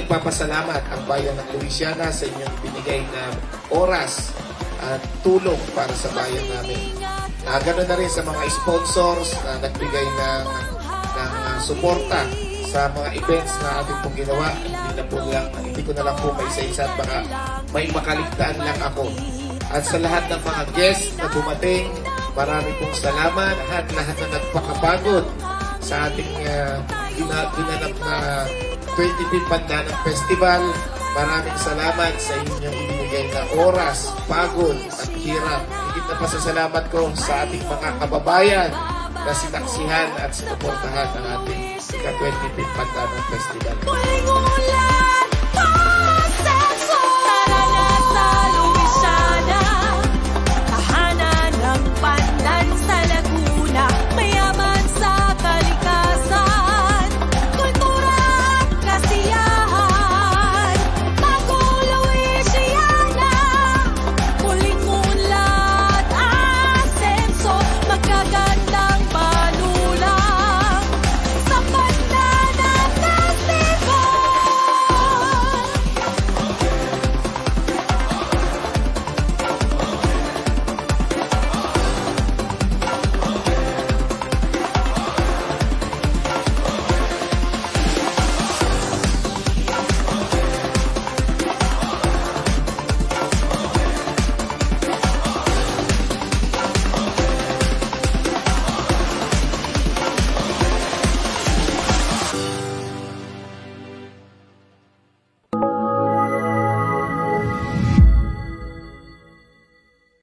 nagpapasalamat ang bayan ng Louisiana sa inyong binigay na oras at tulong para sa bayan namin. Ganoon na rin sa mga sponsors na nagbigay ng suporta sa mga events na ating pong ginawa. Hindi ko na lang po isa-isa at baka may makaligtaan lang ako. At sa lahat ng mga guests na dumating, marami pong salamat at lahat na nagpakapagod sa ating ginanap na 25th Pandanang Festival. Maraming salamat sa inyong ibinigay na oras, pagod at hirap. Higit na pasasalamat ko sa ating mga kababayan na sinaksihan at sinuportahan ang ating ika-25th Pandanang Festival.